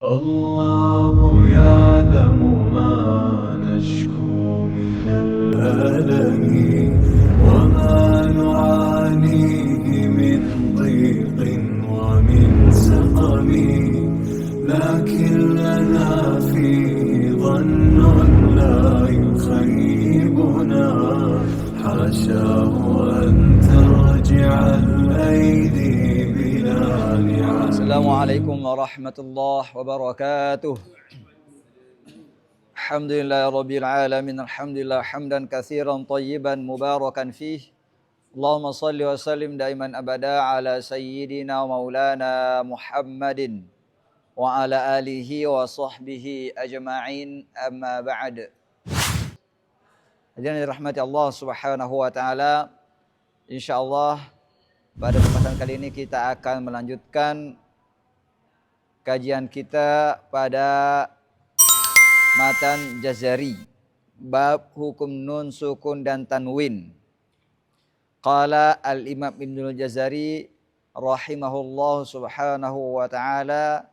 الله يعلم ما نشكو من الألم وما نعانيه من ضيق ومن سقم لكن لنا فيه ظن لا يخيبنا حاشاه أن ترجع الأيدي بلا نعم. Assalamualaikum warahmatullahi wabarakatuh. Alhamdulillahirabbil alamin. Alhamdulillah hamdan katsiran thayyiban mubarakan fih. Allahumma shalli wa sallim daiman abada ala sayyidina maulana Muhammadin wa ala alihi wa sahbihi ajma'in, amma ba'd. Hadirin dirahmati Allah Subhanahu wa taala. Insyaallah pada kesempatan kali ini kita akan melanjutkan kajian kita pada matan Jazari, bab hukum nun, sukun dan tanwin. Qala al-Imam Ibnul Jazari rahimahullah subhanahu wa ta'ala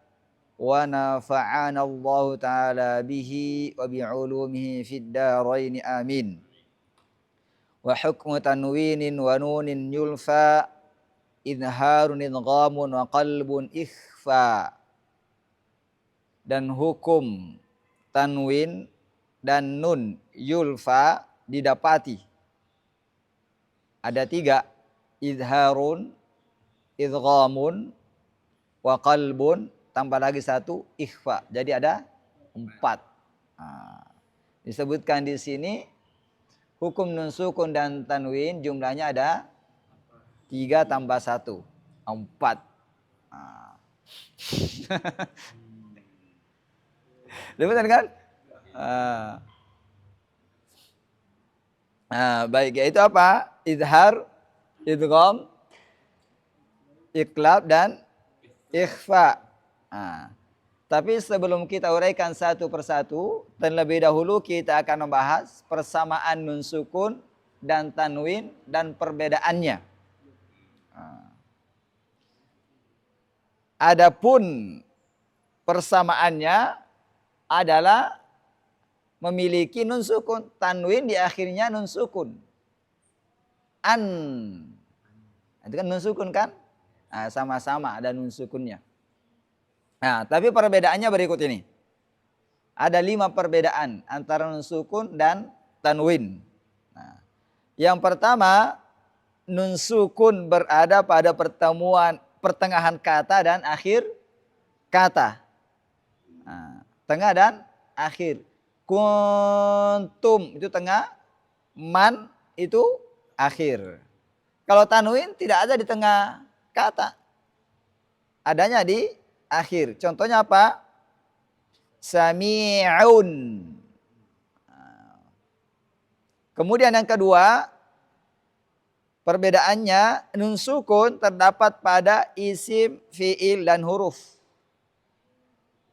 wa nafa'ana Allah ta'ala bihi wa bi'ulumihi fid darain amin. Wa hukmu tanwinin wa nunin yulfa idharun idghamun wa qalbun ikhfa. Dan hukum tanwin dan nun yulfa didapati. Ada 3, idharun, idghamun, wa qalbun, tambah lagi 1, ikhfa. Jadi ada 4. Disebutkan di sini hukum nun sukun dan tanwin jumlahnya ada 3 tambah 1, 4. Betul kan? Baik, yaitu apa? Idhar, idgham, iqlab dan ikhfa. Tapi sebelum kita uraikan satu persatu, terlebih dahulu kita akan membahas persamaan nun sukun dan tanwin dan perbedaannya. Adapun persamaannya adalah memiliki nun sukun, tanwin di akhirnya nun sukun. An, itu kan nun sukun kan? Sama-sama ada nun sukunnya. Tapi perbedaannya berikut ini. Ada 5 perbedaan antara nun sukun dan tanwin. Yang pertama, nun sukun berada pada pertengahan kata dan akhir kata. Tengah dan akhir. Kuntum itu tengah, man itu akhir. Kalau tanwin tidak ada di tengah kata, adanya di akhir. Contohnya apa? Sami'un. Kemudian yang kedua, perbedaannya nun sukun terdapat pada isim, fiil dan huruf.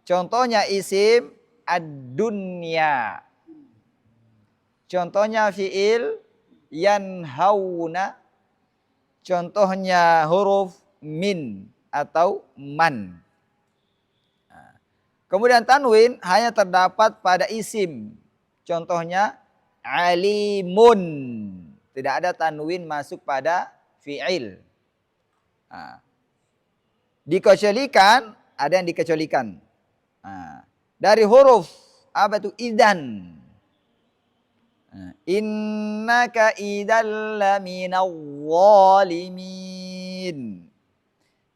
Contohnya isim ad-dunya. Contohnya fiil yanhauna. Contohnya huruf min atau man. Kemudian tanwin hanya terdapat pada isim. Contohnya alimun. Tidak ada tanwin masuk pada fiil. Dikecualikan, ada yang dikecualikan. Dari huruf apa itu? Idan. Innaka idzal laminal zalimin.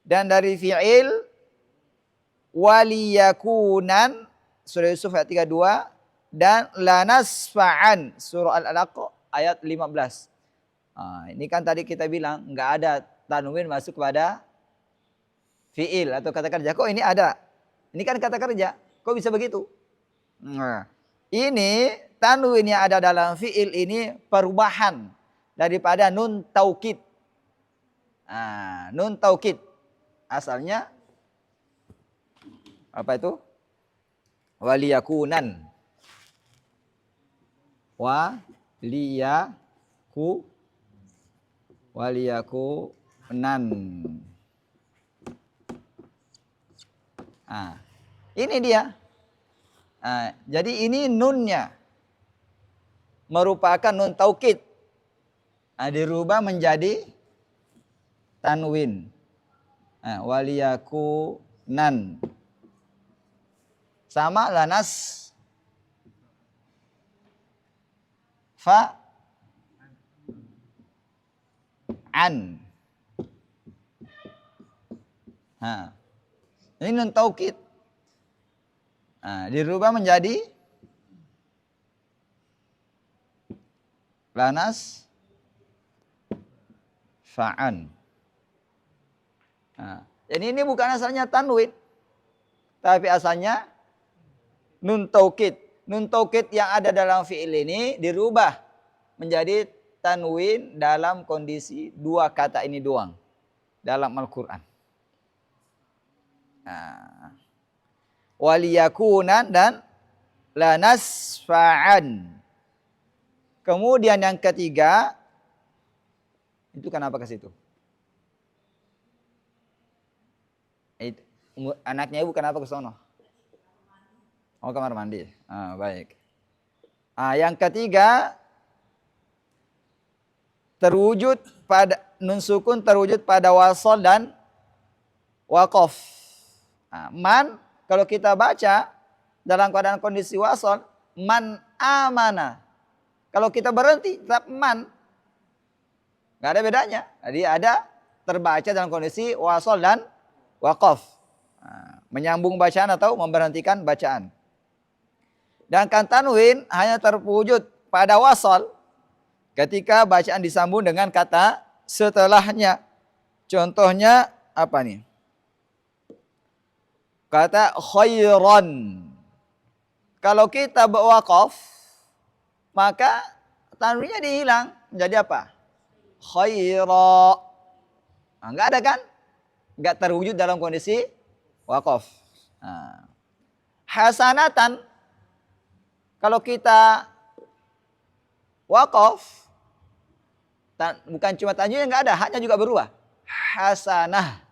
Dan dari fi'il waliyakunan surah Yusuf ayat 32 dan lanasfa'an surah Al-Alaq ayat 15. Ini kan tadi kita bilang enggak ada tanwin masuk pada fi'il atau kata kerja. Kok ini ada? Ini kan kata kerja. Kok bisa begitu? Ini tanwin yang ada dalam fi'il ini perubahan daripada nun taukid. Nun taukid asalnya apa itu? Waliyakunan. Waliyakunan. Ini dia. Nah, jadi ini nunnya merupakan nun taukid. Nah, dirubah menjadi tanwin. Nah, waliyakunan. Sama lanas fa an. Nah, ini nun taukid. Nah, dirubah menjadi lanas fa'an. Nah, jadi ini bukan asalnya tanwin, tapi asalnya nun taukid. Nun taukid yang ada dalam fi'il ini dirubah menjadi tanwin dalam kondisi dua kata ini doang dalam Al-Quran. Nah, waliyakunan dan lanasfa'an. Kemudian yang ketiga, itu kenapa ke situ? Anaknya ibu kenapa ke sono? Oh, kamar mandi. Ah, baik. Yang ketiga, terwujud pada nun sukun terwujud pada wasol dan waqaf. Man kalau kita baca dalam keadaan kondisi wasol, man amana. Kalau kita berhenti tetap man. Enggak ada bedanya. Jadi ada terbaca dalam kondisi wasol dan waqaf. Menyambung bacaan atau memberhentikan bacaan. Sedangkan tanwin hanya terwujud pada wasol ketika bacaan disambung dengan kata setelahnya. Contohnya apa nih? Kata khairan. Kalau kita berwaqaf, maka tanwinnya dihilang. Menjadi apa? Khaira. Enggak ada kan? Enggak terwujud dalam kondisi waqaf. Hasanatan. Kalau kita waqaf, bukan cuma tanwinnya enggak ada, haknya juga berubah. Hasanah.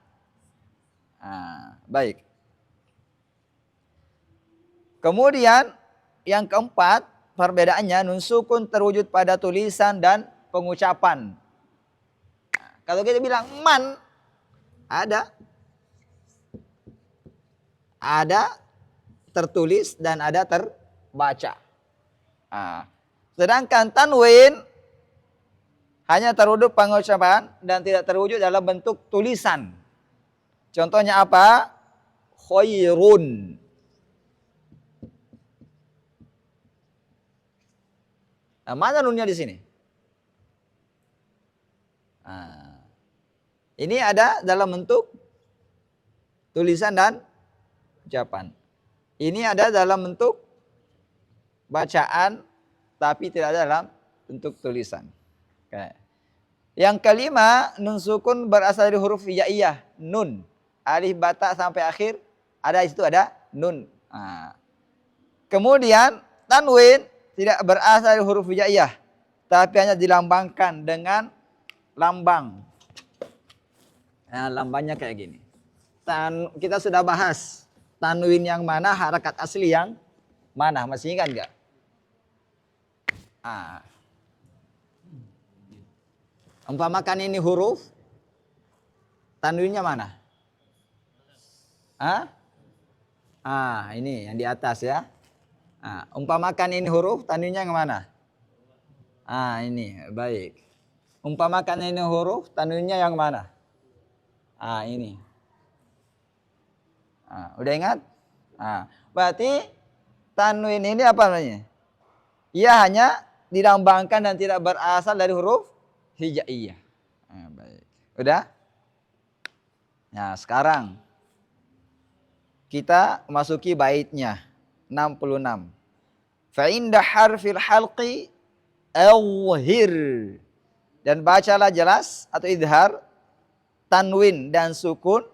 Baik. Kemudian yang keempat, perbedaannya nun sukun terwujud pada tulisan dan pengucapan. Kalau kita bilang man, ada tertulis dan ada terbaca. Sedangkan tanwin hanya terwujud pengucapan dan tidak terwujud dalam bentuk tulisan. Contohnya apa? Khairun. Mana nunnya di sini? Ini ada dalam bentuk tulisan dan ucapan. Ini ada dalam bentuk bacaan, tapi tidak ada dalam bentuk tulisan. Okay. Yang kelima, nun sukun berasal dari huruf hijaiyah, nun. Alif bata sampai akhir, ada di situ ada nun. Kemudian tanwin tidak berasal dari huruf hijaiyah, tapi hanya dilambangkan dengan lambang. Lambangnya kayak gini. Kita sudah bahas tanwin yang mana, harakat asli yang mana, masih ingat nggak? Umpamakan ini huruf, tanwinnya mana? Ini yang di atas ya. Umpamakan ini huruf, tanwinnya yang mana? Ini, baik. Umpamakan ini huruf, tanwinnya yang mana? Ini. Udah ingat? Berarti tanwin ini apa namanya? Ia hanya dilambangkan dan tidak berasal dari huruf hijaiyah. Baik. Udah? Nah, sekarang kita masuki baitnya. 66. Fa'inda harfil halqi awhir. Dan bacalah jelas atau idhar tanwin dan sukun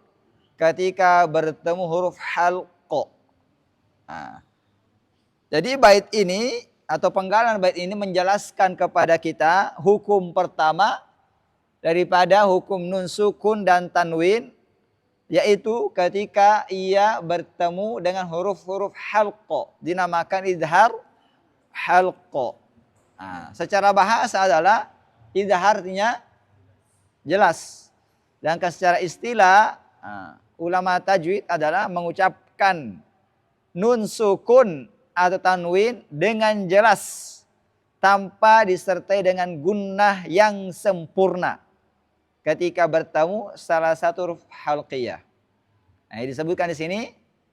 ketika bertemu huruf halqa. Jadi bait ini atau penggalan bait ini menjelaskan kepada kita hukum pertama daripada hukum nun sukun dan tanwin yaitu ketika ia bertemu dengan huruf-huruf halqa, dinamakan idhar halqa. Nah, secara bahasa adalah idhar artinya jelas. Dan secara istilah ulama tajwid adalah mengucapkan nun sukun atau tanwin dengan jelas tanpa disertai dengan gunnah yang sempurna ketika bertemu salah satu huruf halqiyah. Nah, disebutkan di sini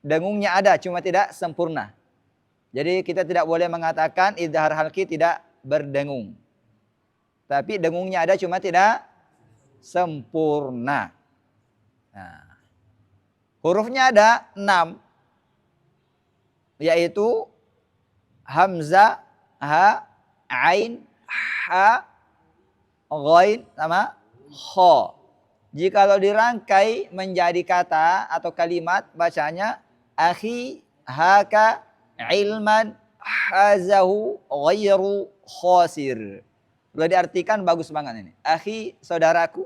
dengungnya ada cuma tidak sempurna. Jadi kita tidak boleh mengatakan idhar halqi tidak berdengung. Tapi dengungnya ada cuma tidak sempurna. Nah, hurufnya ada 6, yaitu hamzah, ha, ain, ha, ghain sama kha. Jikalau dirangkai menjadi kata atau kalimat, bacanya akhi haka ilman hazahu ghairu khasir. Kalau diartikan bagus banget ini. Akhi, saudaraku,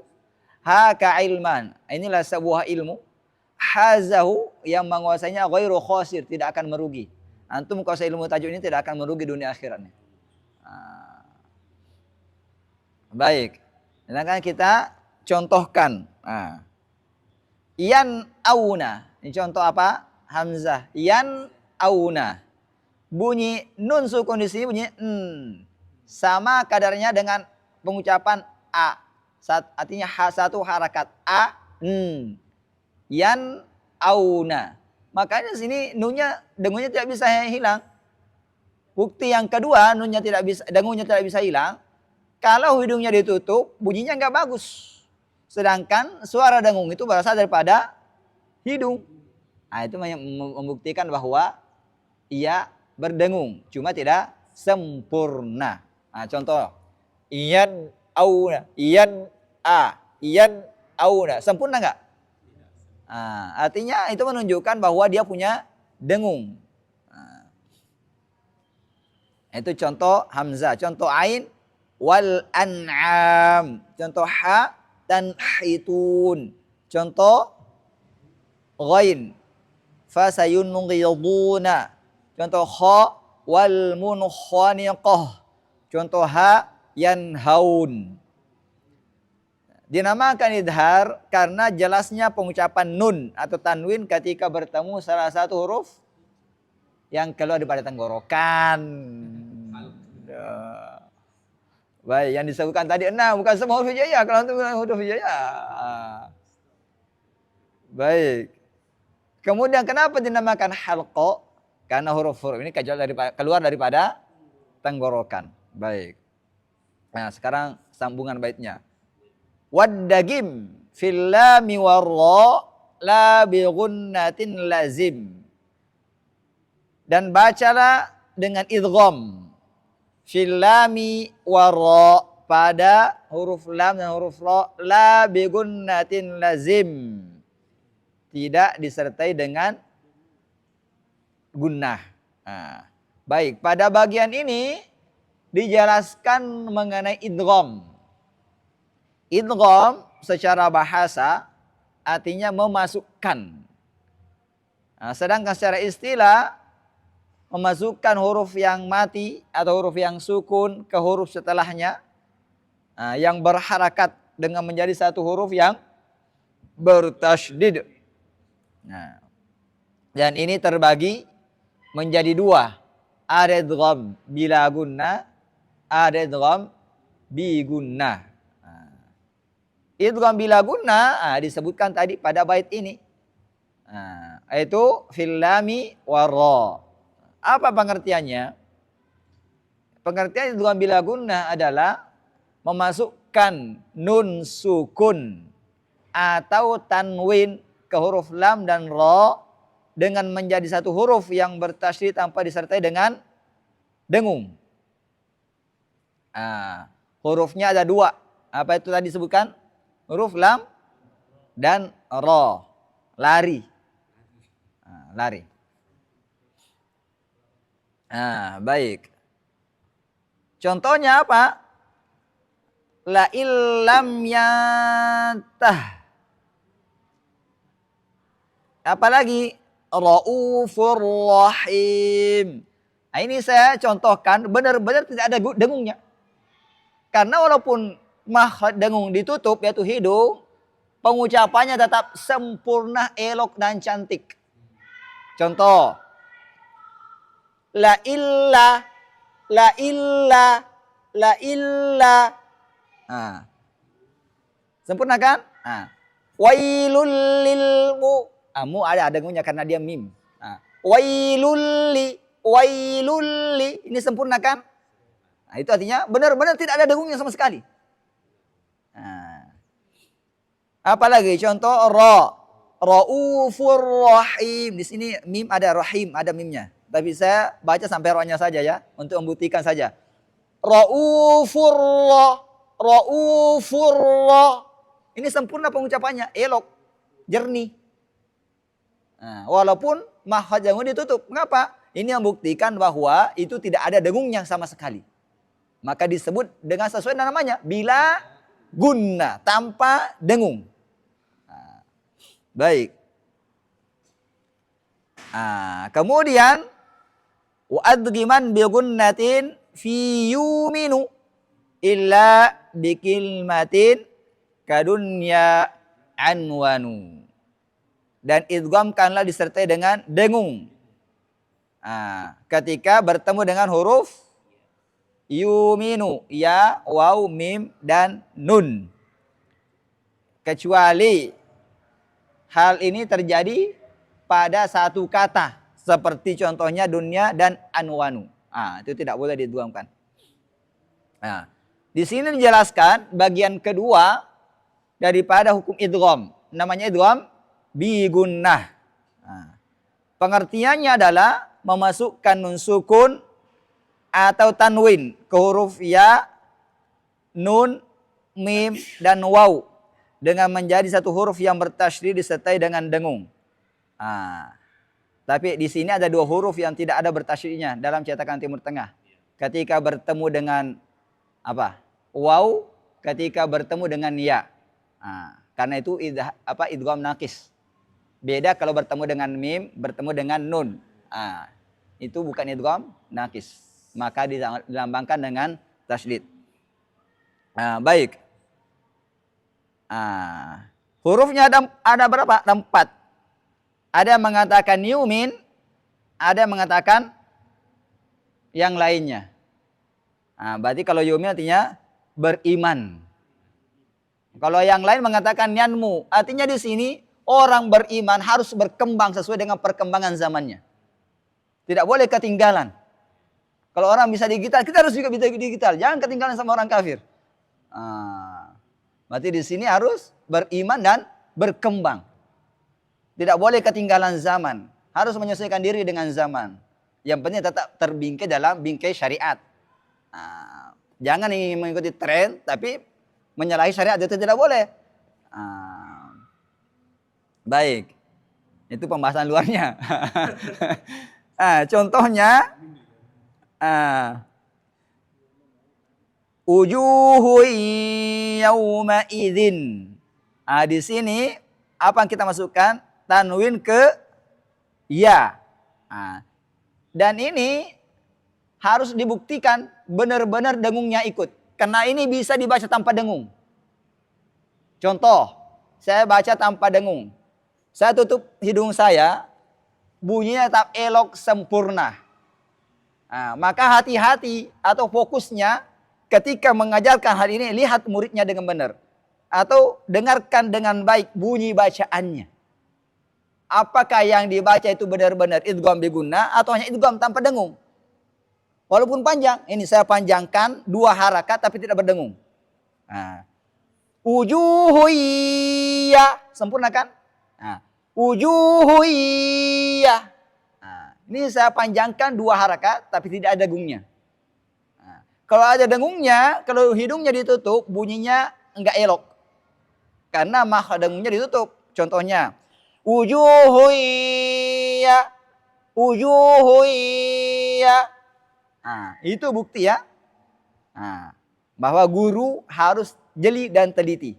haka ilman, inilah sebuah ilmu, hazahu, yang menguasainya ghairu khasir, tidak akan merugi. Antum kuasai ilmu tajwid ini tidak akan merugi dunia akhiratnya. Baik. Sedangkan kita contohkan. Yan auna. Ini contoh apa? Hamzah. Yan auna. Bunyi nun sukun di sini bunyi n. Sama kadarnya dengan pengucapan a. Artinya satu harakat a, n. Yan auna. Makanya di sini nunnya, dengunya tidak bisa hilang. Bukti yang kedua, dengunya tidak bisa hilang. Kalau hidungnya ditutup, bunyinya nggak bagus. Sedangkan suara dengung itu berasal daripada hidung. Nah, itu membuktikan bahwa ia berdengung, cuma tidak sempurna. Nah, contoh, iyan auna, iyan a, iyan auna, sempurna nggak? Nah, artinya itu menunjukkan bahwa dia punya dengung. Nah, itu contoh hamzah, contoh ain, wal an'am, contoh ha dan hitun, contoh ghain, fasayunghiduna, contoh kha wal munkhaniqah, contoh ha yanhaun. Dinamakan idhar karena jelasnya pengucapan nun atau tanwin ketika bertemu salah satu huruf yang keluar daripada tenggorokan. Baik, yang disebutkan tadi 6, bukan semua huruf hijaiyah. Kalau itu huruf hijaiyah. Baik. Kemudian kenapa dinamakan halqa? Karena huruf-huruf ini keluar daripada tenggorokan. Baik. Nah, sekarang sambungan baitnya. Waddagim fil lami warra la bi gunnatin lazim. Dan bacalah dengan idgham fil lami warra, pada huruf lam dan huruf ra, la bi gunnatin lazim, tidak disertai dengan gunnah. Nah, baik, pada bagian ini dijelaskan mengenai idgham. Idgham secara bahasa artinya memasukkan. Nah, sedangkan secara istilah memasukkan huruf yang mati atau huruf yang sukun ke huruf setelahnya, yang berharakat dengan menjadi satu huruf yang bertasydid. Nah, dan ini terbagi menjadi 2. Ada idgham bila gunnah, ada idgham bi gunnah. Idgham bila gunnah disebutkan tadi pada bait ini. Yaitu fil lami warra. Apa pengertiannya? Pengertian idgham bila gunnah adalah memasukkan nun sukun atau tanwin ke huruf lam dan ra dengan menjadi satu huruf yang bertasydid tanpa disertai dengan dengung. Hurufnya ada 2. Apa itu tadi disebutkan? Huruf lam dan ra. Lari. Lari. Baik. Contohnya apa? La illam yantah. Apalagi Raufur Rahim. Nah, ini saya contohkan benar-benar tidak ada dengungnya. Karena walaupun makhraj dengung ditutup yaitu hidung, pengucapannya tetap sempurna, elok dan cantik. Contoh. La illa, la illa, la illa. Nah. Sempurna kan? Nah. Wailul lil mu. Mu ada dengungnya karena dia mim. Nah. Wailul li, wailul li. Ini sempurna kan? Nah, itu artinya benar-benar tidak ada dengungnya sama sekali. Nah. Apalagi contoh ra. Raufur Rahim. Di sini mim ada rahim, ada mimnya. Tapi saya baca sampai rohnya saja ya, untuk membuktikan saja. Raufur Ra, Raufur Ra. Ini sempurna pengucapannya, elok, jernih. Nah, walaupun makhraj dengung ditutup. Mengapa? Ini membuktikan bahwa itu tidak ada dengungnya sama sekali. Maka disebut dengan sesuai namanya, bila gunna, tanpa dengung. Nah, baik. Nah, kemudian wa adghiman bi gunnatin fi yuminu illa bi kilmatin kadunya anwanu. Dan idghamkanlah disertai dengan dengung. Nah, ketika bertemu dengan huruf yuminu, ya, waw, mim dan nun. Kecuali hal ini terjadi pada satu kata. Seperti contohnya dunia dan anwanu. Itu tidak boleh didghamkan. Nah, di sini dijelaskan bagian kedua daripada hukum idgham. Namanya idgham bi gunnah. Pengertiannya adalah memasukkan nun sukun atau tanwin ke huruf ya, nun, mim, dan waw dengan menjadi satu huruf yang bertasydid disertai dengan dengung. Tapi di sini ada dua huruf yang tidak ada bertasydidnya dalam cetakan Timur Tengah. Ketika bertemu dengan apa? Waw, ketika bertemu dengan ya. Karena itu idgham naqis. Beda kalau bertemu dengan mim, bertemu dengan nun. Itu bukan idgham naqis. Maka dilambangkan dengan tasydid. Baik. Hurufnya ada berapa? Ada 4. Ada yang mengatakan yumin, ada yang mengatakan yang lainnya. Berarti kalau yumin artinya beriman. Kalau yang lain mengatakan yanmu, artinya di sini orang beriman harus berkembang sesuai dengan perkembangan zamannya. Tidak boleh ketinggalan. Kalau orang bisa digital, kita harus juga bisa digital. Jangan ketinggalan sama orang kafir. Berarti di sini harus beriman dan berkembang. Tidak boleh ketinggalan zaman. Harus menyesuaikan diri dengan zaman. Yang penting tetap terbingkai dalam bingkai syariat. Jangan ingin mengikuti tren, tapi menyalahi syariat itu tidak boleh. Baik. Itu pembahasan luarnya. Contohnya. Ujuhu yawma idzin. Di sini apa yang kita masukkan? Tanwin ke ya. Dan ini harus dibuktikan benar-benar dengungnya ikut. Karena ini bisa dibaca tanpa dengung. Contoh, saya baca tanpa dengung. Saya tutup hidung saya, bunyinya tetap elok sempurna. Maka hati-hati atau fokusnya ketika mengajarkan hal ini, lihat muridnya dengan benar. Atau dengarkan dengan baik bunyi bacaannya. Apakah yang dibaca itu benar-benar idgham bi gunnah atau hanya idgham tanpa dengung? Walaupun panjang, ini saya panjangkan 2 harakat tapi tidak berdengung. Ujuhu iya, sempurna kan? Ujuhu iya. Ini saya panjangkan 2 harakat tapi tidak ada dengungnya. Kalau ada dengungnya, kalau hidungnya ditutup, bunyinya enggak elok. Karena makhraj dengungnya ditutup. Contohnya, ujuhu iya, ujuhu iya. Itu bukti ya. Bahwa guru harus jeli dan teliti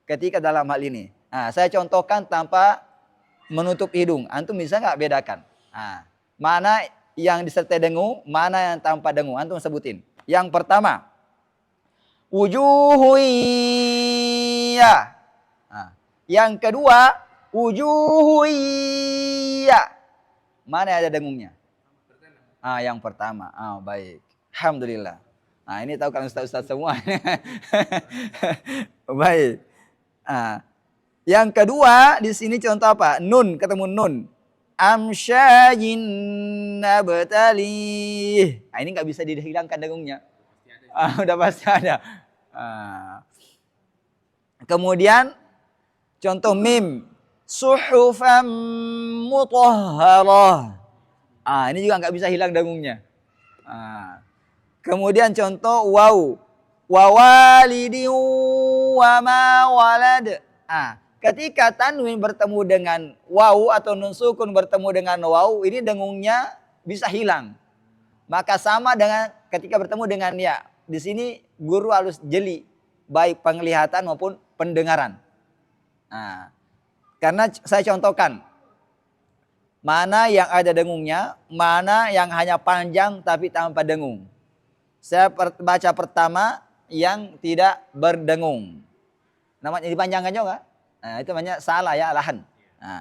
ketika dalam hal ini. Saya contohkan tanpa menutup hidung. Antum bisa nggak bedakan? Nah, mana yang disertai dengung, mana yang tanpa dengung? Antum sebutin. Yang pertama, wujuhu iya. Nah, yang kedua, wujuhu iya. Mana yang ada dengungnya? Yang pertama. Baik. Alhamdulillah. Nah, ini tahu kan ustaz-ustaz semua. Baik. Yang kedua di sini contoh apa? Nun, ketemu nun. Amsyajin nabtali. Ini nggak bisa dihilangkan dengungnya. Udah pasti ada. Kemudian contoh mim. Suhufan mutahharah. Ini juga nggak bisa hilang dengungnya. Kemudian contoh waw. Wawalidi wa ma walad. Ketika tanwin bertemu dengan waw atau nun sukun bertemu dengan waw, ini dengungnya bisa hilang. Maka sama dengan ketika bertemu dengan ya. Di sini guru harus jeli, baik penglihatan maupun pendengaran. Karena saya contohkan, mana yang ada dengungnya, mana yang hanya panjang tapi tanpa dengung. Saya baca pertama yang tidak berdengung. Namanya dipanjangkan juga. Itu namanya salah ya, lahan.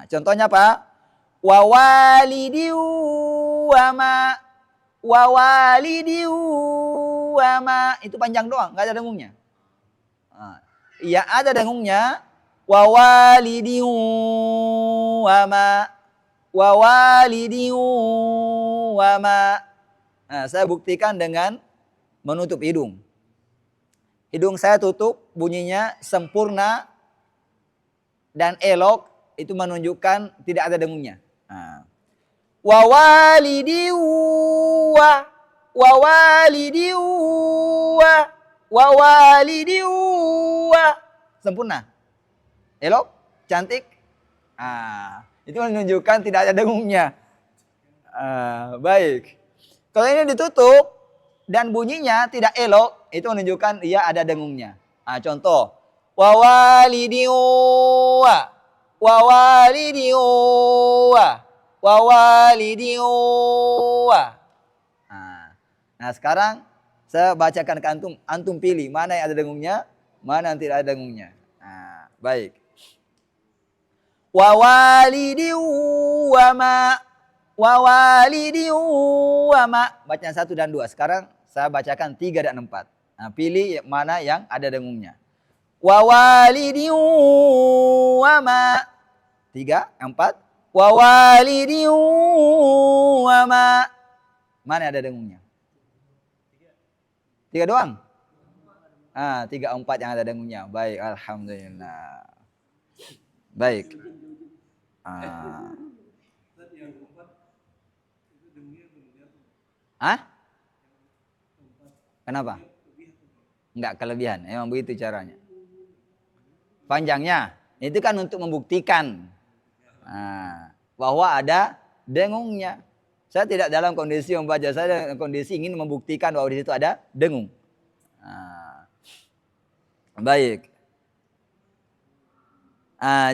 Contohnya apa? Wawalidiu wama. Wawalidiu wama. Itu panjang doang, nggak ada dengungnya. Ya ada dengungnya. Wawalidiu wama. Wawalidiu wama. Saya buktikan dengan menutup hidung. Hidung saya tutup, bunyinya sempurna dan elok, itu menunjukkan tidak ada dengungnya. Wawalidiu wa. Wawalidiu wa. Wawalidiu wa. Sempurna. Elok, cantik. Itu menunjukkan tidak ada dengungnya. Baik. Kalau ini ditutup dan bunyinya tidak elok, itu menunjukkan ia ada dengungnya. Contoh, wawalidiu wa. Wawalidiu wa. Wawalidiu wa. Nah, sekarang saya bacakan ke antum. Antum pilih mana yang ada dengungnya, mana yang tidak ada dengungnya. Baik. Wawalidiu wama. Wawalidiu wama. Bacaan 1 dan 2. Sekarang saya bacakan 3 dan 4. Pilih mana yang ada dengungnya. Wawalidiu wama. 3, 4. Wawalidiu wama. Mana yang ada dengungnya? 3 doang? 3, 4 yang ada dengungnya. Baik, alhamdulillah. Baik. Kenapa? Enggak kelebihan, emang begitu caranya. Panjangnya, itu kan untuk membuktikan bahwa ada dengungnya. Saya tidak dalam kondisi membaca, saya dalam kondisi ingin membuktikan bahwa di situ ada dengung. Baik.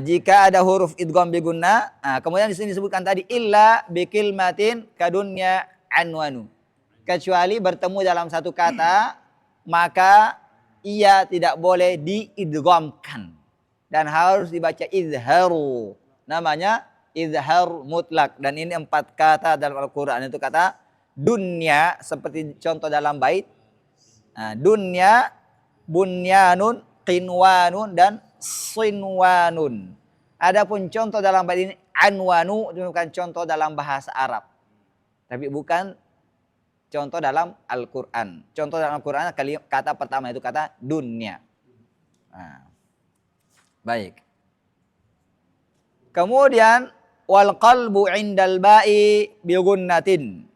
Jika ada huruf idgham bi gunnah, kemudian di sini disebutkan tadi illa bikilmatin kadunya anwanu. Kecuali bertemu dalam satu kata, maka ia tidak boleh diidghamkan dan harus dibaca izharu. Namanya izhar mutlak, dan ini 4 kata dalam Al-Qur'an. Itu kata dunya, seperti contoh dalam bait. Dunya, bunyanun, qinwanun dan sinwanun. Adapun contoh dalam bait ini anwanu, itu bukan contoh dalam bahasa Arab. Tapi bukan contoh dalam Al-Qur'an. Contoh dalam Al-Qur'an kata pertama itu kata dunya. Baik. Kemudian wal qalbu indal ba'i bi gunnatin.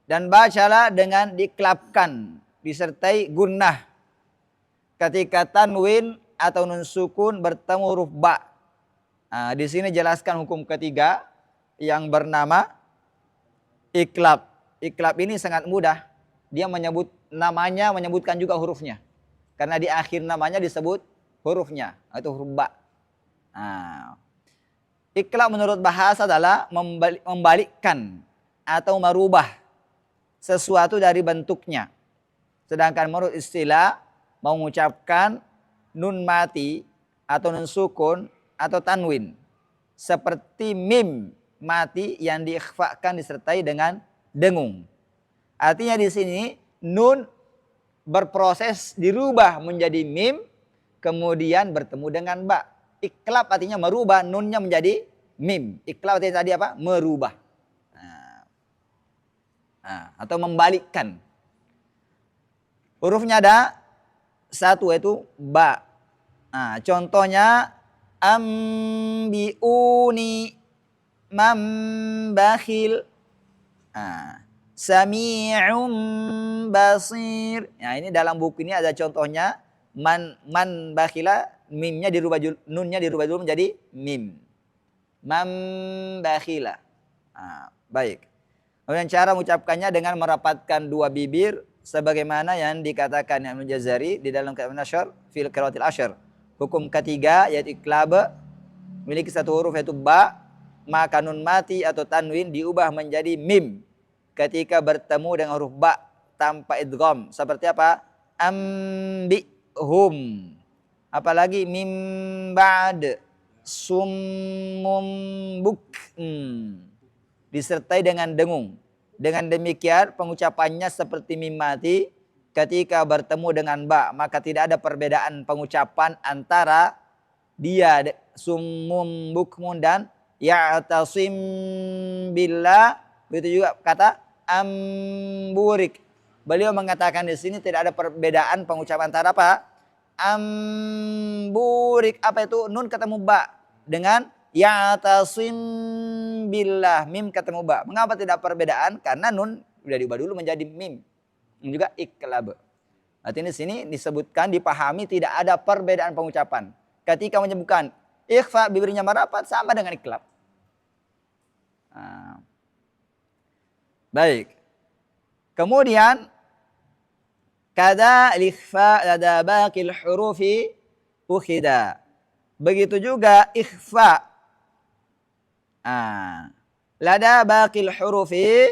Dan bacalah dengan dikelapkan disertai gunnah ketika tanwin atau nun sukun bertemu huruf ba. Di sini jelaskan hukum ketiga yang bernama iklab. Iklab ini sangat mudah. Dia menyebut namanya, menyebutkan juga hurufnya. Karena di akhir namanya disebut hurufnya, itu huruf ba. Iqlab menurut bahasa adalah membalikkan atau merubah sesuatu dari bentuknya. Sedangkan menurut istilah mengucapkan nun mati atau nun sukun atau tanwin. Seperti mim mati yang diikhfakan disertai dengan dengung. Artinya di sini nun berproses dirubah menjadi mim, kemudian bertemu dengan ba. Iqlab artinya merubah nunnya menjadi mim. Iqlab artinya tadi apa? Merubah. Atau membalikkan. Hurufnya ada satu yaitu ba. Contohnya ambiuni mambakhil. Sami'um basir. Nah, ini dalam buku ini ada contohnya man bakhila, mimnya dirubah, nunnya dirubah dulu menjadi mim. Man bakhila. Baik. Kemudian cara mengucapkannya dengan merapatkan dua bibir sebagaimana yang dikatakan Ibnu Jazari di dalam kitab Nasyr fil qiraatil asyr. Hukum ketiga yaitu iqlab memiliki satu huruf yaitu ba, maka nun mati atau tanwin diubah menjadi mim ketika bertemu dengan huruf ba tanpa idgham. Seperti apa? Ambihum. Apalagi mim ba'd, summum bukm. Disertai dengan dengung. Dengan demikian pengucapannya seperti mim mati ketika bertemu dengan ba, maka tidak ada perbedaan pengucapan antara dia summum bukmun dan ya'tasim billah. Begitu juga kata amburik. Beliau mengatakan di sini tidak ada perbedaan pengucapan antara apa? Amburik. Apa itu? Nun ketemu ba dengan ya'tasim billah, mim ketemu ba. Mengapa tidak perbedaan? Karena nun sudah diubah dulu menjadi mim. Ini juga iqlab. Artinya di sini disebutkan, dipahami tidak ada perbedaan pengucapan. Ketika menyebutkan ikhfa bibirnya merapat sama dengan iqlab. Baik. Kemudian kada ikhfa lada baqil hurufi ukhida. Begitu juga ikhfa. Lada baqil hurufi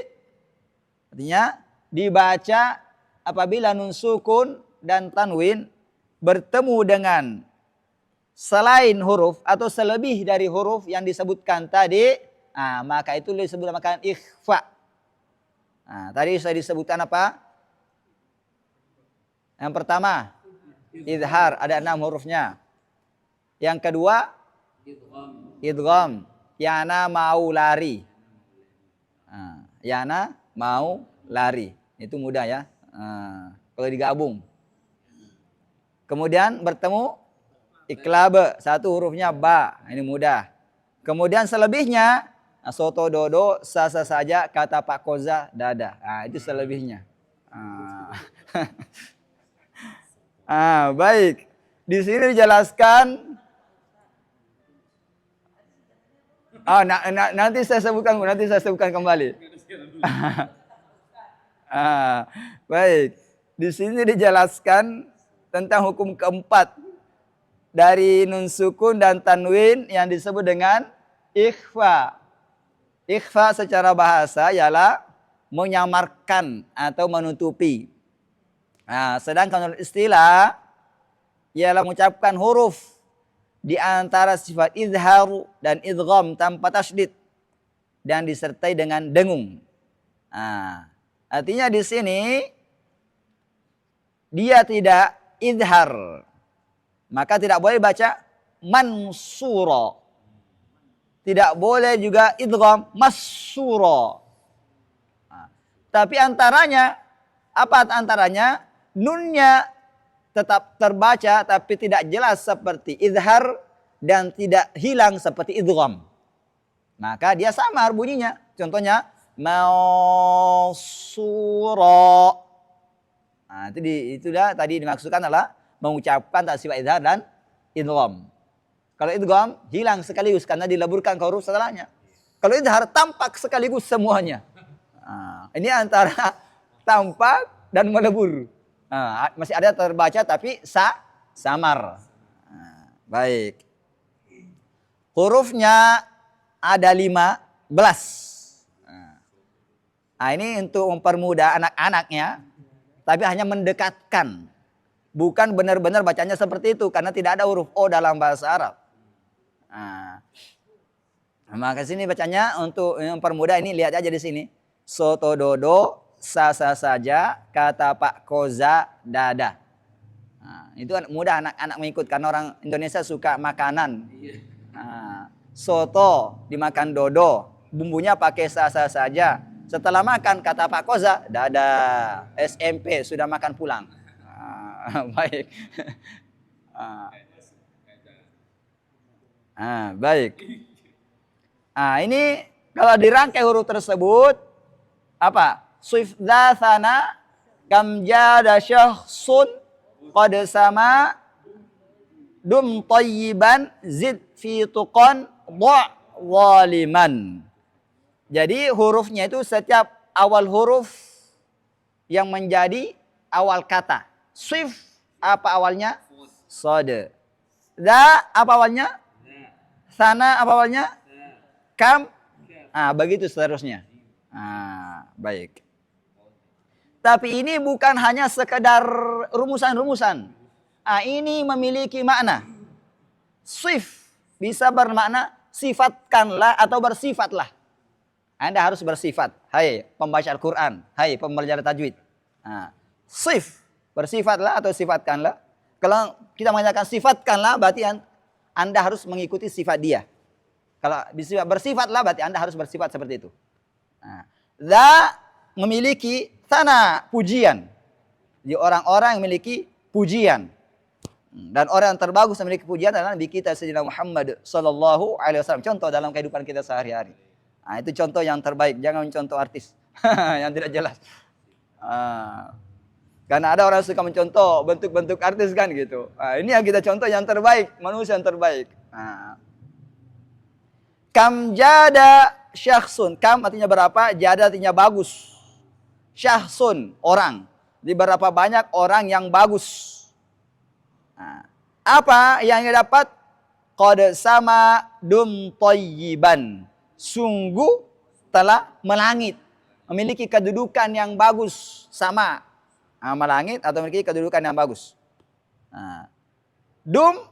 artinya dibaca apabila nun sukun dan tanwin bertemu dengan selain huruf atau selebih dari huruf yang disebutkan tadi, maka itu disebut namakan ikhfa. Tadi sudah disebutkan apa? Yang pertama, idhar, ada 6 hurufnya. Yang kedua, idgham. Yana mau lari. Yana mau lari. Itu mudah ya. Kalau digabung. Kemudian bertemu iqlab, 1 hurufnya ba. Ini mudah. Kemudian selebihnya soto dodo, sasa saja, kata Pak Koza, dada. Itu selebihnya. Baik. Di sini dijelaskan. Nanti saya sebutkan kembali. Baik. Di sini dijelaskan tentang hukum keempat dari nun sukun dan tanwin yang disebut dengan ikhfa. Ikhfa secara bahasa ialah menyamarkan atau menutupi. Sedangkan istilah ialah mengucapkan huruf di antara sifat izhar dan idgham tanpa tasydid dan disertai dengan dengung. Artinya di sini dia tidak izhar, maka tidak boleh baca mansura. Tidak boleh juga idgham massura. Tapi antaranya, apa antaranya? Nunnya tetap terbaca tapi tidak jelas seperti izhar dan tidak hilang seperti idgham. Maka dia samar bunyinya. Contohnya mausura. Itulah tadi dimaksudkan adalah mengucapkan tak sifat izhar dan idgham. Kalau idgham hilang sekaligus karena dileburkan ke huruf setelahnya. Kalau izhar tampak sekaligus semuanya. Ini antara tampak dan melebur. Masih ada terbaca tapi samar. Baik. Hurufnya ada 15. Nah, ini untuk mempermudah anak-anaknya, tapi hanya mendekatkan. Bukan benar-benar bacanya seperti itu, karena tidak ada huruf O dalam bahasa Arab. Nah, maka sini bacanya untuk mempermudah, ini lihat aja di sini. Soto dodo, sasa saja, kata Pak Koza, dada. Nah, itu mudah anak-anak mengikut, karena orang Indonesia suka makanan. Nah, soto dimakan dodo, bumbunya pakai sasa saja. Setelah makan, kata Pak Koza, dada. SMP sudah makan pulang. Baik. Baik. Ini kalau dirangkai huruf tersebut, apa? Swifda sana kam jada syakhsun qad sama dum tayyiban zid fi tuqan dha waliman. Jadi hurufnya itu setiap awal huruf yang menjadi awal kata. Swif apa awalnya? Sode. Da apa awalnya? Sana apa awalnya? Kam. Begitu seterusnya. Baik. Tapi ini bukan hanya sekedar rumusan-rumusan. Ini memiliki makna. Swif bisa bermakna sifatkanlah atau bersifatlah. Anda harus bersifat. Hai pembaca Al-Quran. Hai pembelajar tajwid. Sif. Bersifatlah atau sifatkanlah. Kalau kita mengatakan sifatkanlah, berarti Anda harus mengikuti sifat dia. Kalau bersifatlah, berarti Anda harus bersifat seperti itu. Za memiliki sana pujian. Jadi orang-orang yang memiliki pujian. Dan orang yang terbagus memiliki pujian adalah Nabi kita Sayyidina Muhammad sallallahu alaihi wasallam. Contoh dalam kehidupan kita sehari-hari. Itu contoh yang terbaik, jangan contoh artis yang tidak jelas. Karena ada orang suka mencontoh bentuk-bentuk artis kan gitu. Ini yang kita contoh yang terbaik, manusia yang terbaik. Kam jada syakhsun, kam artinya berapa, jada artinya bagus. Syakhsun, orang. Di berapa banyak orang yang bagus. Apa yang dia dapat? Qad sama dum tayyiban. Sungguh telah melangit, memiliki kedudukan yang bagus, sama melangit atau memiliki kedudukan yang bagus. Dum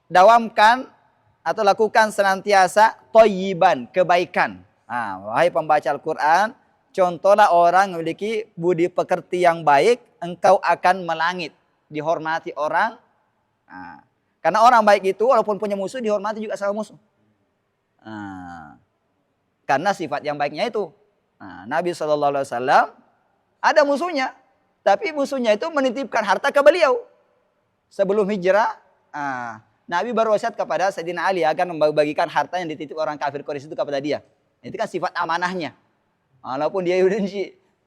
dawamkan atau lakukan senantiasa thayyiban, kebaikan. Wahai pembaca Al-Quran, contohlah orang memiliki budi pekerti yang baik, engkau akan melangit, dihormati orang. Karena orang baik itu walaupun punya musuh dihormati juga sama musuh. Karena sifat yang baiknya itu. Nabi SAW ada musuhnya. Tapi musuhnya itu menitipkan harta ke beliau. Sebelum hijrah, Nabi berwasiat kepada Sayyidina Ali agar membagikan harta yang dititip orang kafir Quraisy itu kepada dia. Itu kan sifat amanahnya. Walaupun dia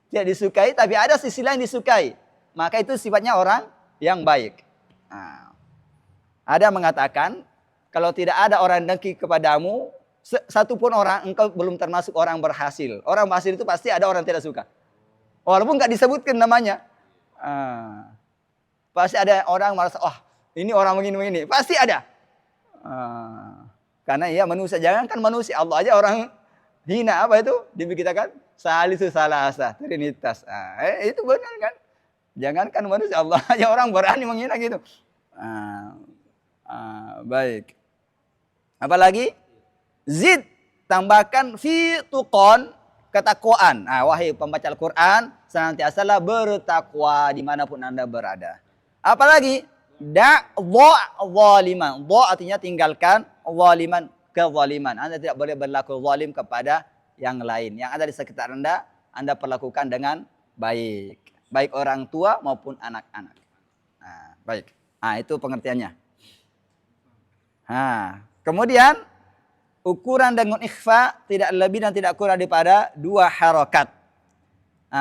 tidak disukai, tapi ada sisi lain disukai. Maka itu sifatnya orang yang baik. Ada mengatakan, kalau tidak ada orang dengki kepadamu, satupun orang, engkau belum termasuk orang berhasil. Orang berhasil itu pasti ada orang tidak suka. Walaupun nggak disebutkan namanya. Pasti ada orang merasa, ini orang begini-begini. Pasti ada. Karena ia manusia. Jangankan manusia, Allah aja orang hina. Apa itu? Dibikitakan salisu salasa, trinitas. Itu benar kan? Jangankan manusia, Allah aja orang berani menghina gitu. Baik. Apalagi? Zid, tambahkan fi tuqon, ketakwaan. Wahai pembaca Al-Quran, senantiasalah bertakwa dimanapun Anda berada. Apalagi? Da' zaliman. Da' artinya tinggalkan, zaliman, kezaliman. Anda tidak boleh berlaku zalim kepada yang lain. Yang ada di sekitar Anda perlakukan dengan baik. Baik orang tua maupun anak-anak. Baik. Itu pengertiannya. Kemudian, ukuran dengan ikhfa tidak lebih dan tidak kurang daripada 2 harokat.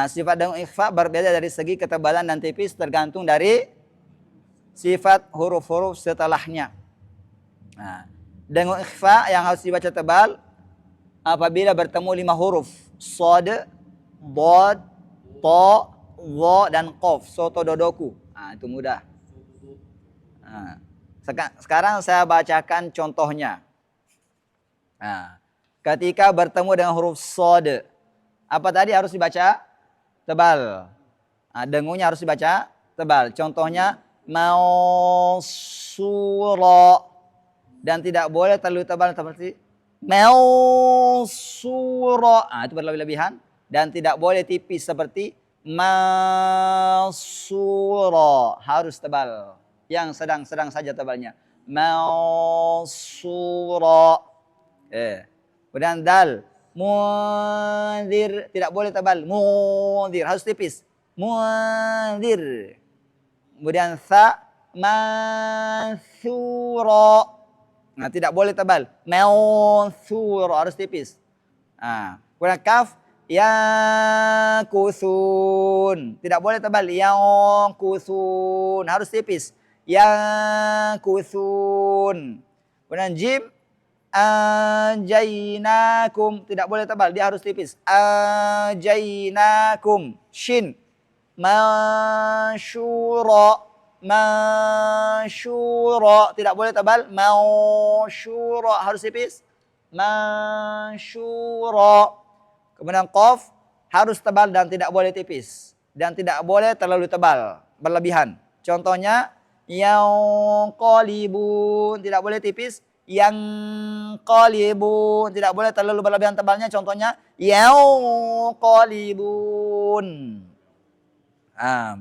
Sifat dengan ikhfa berbeda dari segi ketebalan dan tipis tergantung dari sifat huruf-huruf setelahnya. Dengan ikhfa yang harus dibaca tebal apabila bertemu 5 huruf. Sod, bod, to, wo, dan qof. Soto dodoku. Itu mudah. Sekarang saya bacakan contohnya. ketika bertemu dengan huruf shad. Apa tadi harus dibaca? Tebal. Dengungnya harus dibaca tebal. Contohnya mausura. Dan tidak boleh terlalu tebal seperti mausura. Itu berlebih-lebihan. Dan tidak boleh tipis seperti mausura. Harus tebal. Yang sedang-sedang saja tebalnya. Mausura. Kemudian dal. Munzir. Tidak boleh tebal. Munzir. Harus tipis. Munzir. Kemudian sa. Mansura. Tidak boleh tebal. Mansura. Harus tipis. Kemudian kaf. Yakusun. Tidak boleh tebal. Yakusun. Harus tipis. Yakusun. Kemudian jim. Ajainakum. Tidak boleh tebal. Dia harus tipis. Ajainakum. Shin. Mansyura. Mansyura. Tidak boleh tebal. Mansyura. Harus tipis. Mansyura. Kemudian qaf. Harus tebal dan tidak boleh tipis. Dan tidak boleh terlalu tebal. Berlebihan. Contohnya. Yanqalibun. Tidak boleh tipis. Yanqalibun. Tidak boleh terlalu berlebihan tebalnya. Contohnya. Yanqalibun.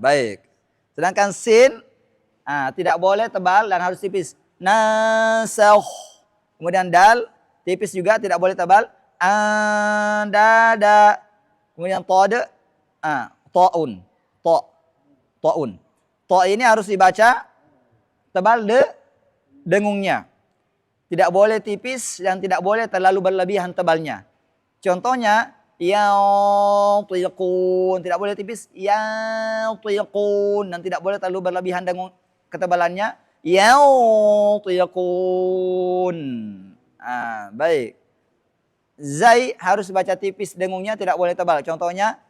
Baik. Sedangkan sin. Tidak boleh tebal dan harus tipis. Nasakh. Kemudian dal. Tipis juga. Tidak boleh tebal. Andada. Kemudian tod. Ta'un. Ta'un. Ta ini harus dibaca tebal dengungnya. Tidak boleh tipis dan tidak boleh terlalu berlebihan tebalnya. Contohnya yatiqun. Tidak boleh tipis. Yatiqun. Dan tidak boleh terlalu berlebihan dengung ketebalannya. Yatiqun. Baik. Zai harus dibaca tipis dengungnya. Tidak boleh tebal. Contohnya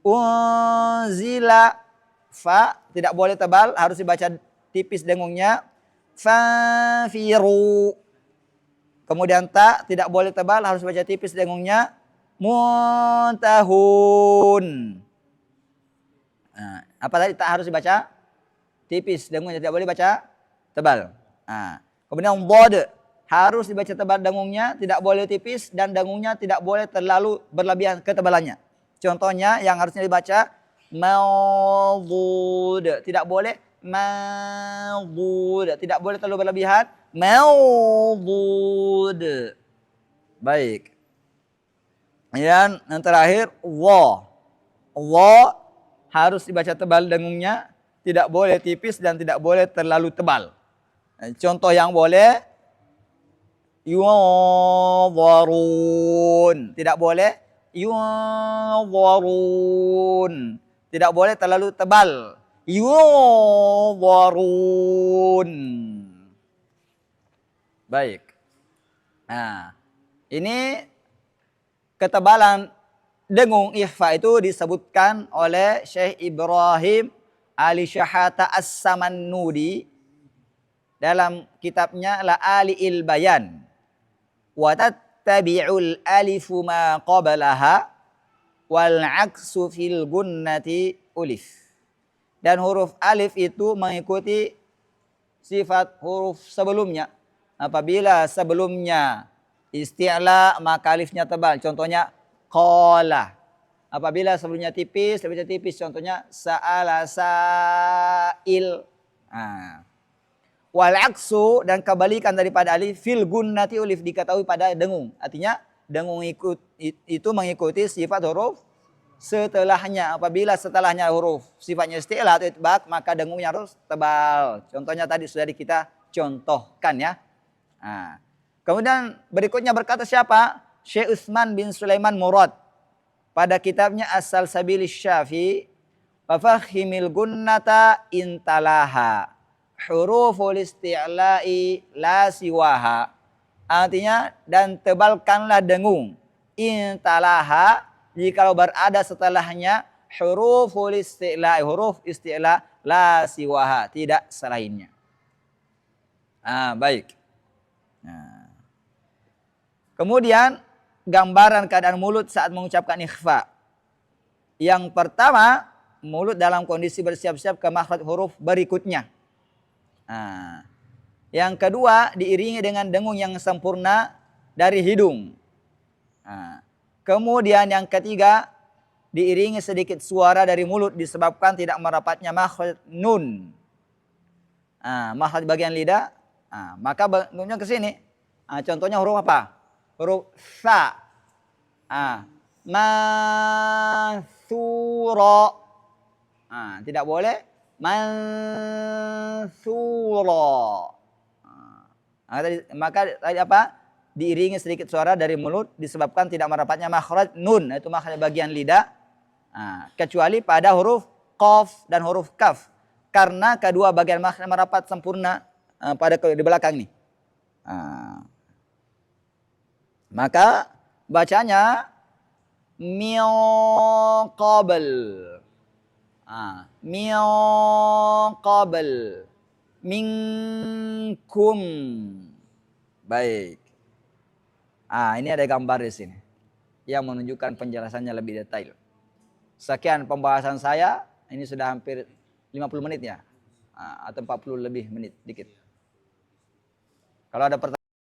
unzila. Fa tidak boleh tebal. Harus dibaca tipis dengungnya. Fafiru. Kemudian ta tidak boleh tebal. Harus dibaca tipis dengungnya. Muntahun. Apa tadi tak harus dibaca? Tipis. Dengungnya tidak boleh baca tebal. Kemudian bod. Harus dibaca tebal dengungnya. Tidak boleh tipis. Dan dengungnya tidak boleh terlalu berlebihan ketebalannya. Contohnya yang harusnya dibaca. Mawdud. Tidak boleh. Mawdud. Tidak boleh terlalu berlebihan. Mawdud. Baik. Dan yang terakhir, wa. Wa harus dibaca tebal dengungnya. Tidak boleh tipis dan tidak boleh terlalu tebal. Contoh yang boleh. Yunzarun. Tidak boleh. Yunzarun. Tidak boleh terlalu tebal. Yunzarun. Baik. Ini ketebalan dengung ikhfa itu disebutkan oleh Syekh Ibrahim Ali-Syahata As-Samannudi dalam kitabnya La'ali'il Bayan. Wa tattabi'ul alifu ma qablaha wal 'aksu fil gunnati ulif. Dan huruf alif itu mengikuti sifat huruf sebelumnya. Apabila sebelumnya isti'la maka alifnya tebal. Contohnya qala. Apabila sebelumnya tipis, lebih tipis. Contohnya sa'ala sa'il. Wal aksu dan kebalikan daripada alif fil gunnati ulif diketahui pada dengung. Artinya dengung itu mengikuti sifat huruf setelahnya. Apabila setelahnya huruf sifatnya isti'la atau itbaq, maka dengungnya harus tebal. Contohnya tadi sudah kita contohkan ya. Kemudian berikutnya berkata siapa? Syekh Utsman bin Sulaiman Murad pada kitabnya As-Salsabil Syafi wa fahimil gunnata intalaha huruful isti'la'i la siwaha. Artinya dan tebalkanlah dengung intalaha jikalau berada setelahnya huruful isti'la'i, huruf isti'la la siwaha, tidak selainnya. Baik. Kemudian gambaran keadaan mulut saat mengucapkan ikhfa. Yang pertama, mulut dalam kondisi bersiap-siap ke makhraj huruf berikutnya. Nah, yang kedua, diiringi dengan dengung yang sempurna dari hidung. Nah, kemudian yang ketiga, diiringi sedikit suara dari mulut disebabkan tidak merapatnya makhraj nun. Makhraj bagian lidah. Maka nunnya ke sini. Contohnya huruf apa? Huruf sa. Mansura. Tidak boleh mansura. Maka tadi apa? Diiringi sedikit suara dari mulut disebabkan tidak merapatnya makhraj nun, itu makhraj bagian lidah. Kecuali pada huruf qaf dan huruf kaf. Karena kedua bagian makhraj merapat sempurna pada di belakang nih. Maka bacanya min qabl. Min qabl. Minkum. Baik. Ini ada gambar di sini yang menunjukkan penjelasannya lebih detail. Sekian pembahasan saya. Ini sudah hampir 50 menit ya. Atau 40 lebih menit dikit. Kalau ada pertanyaan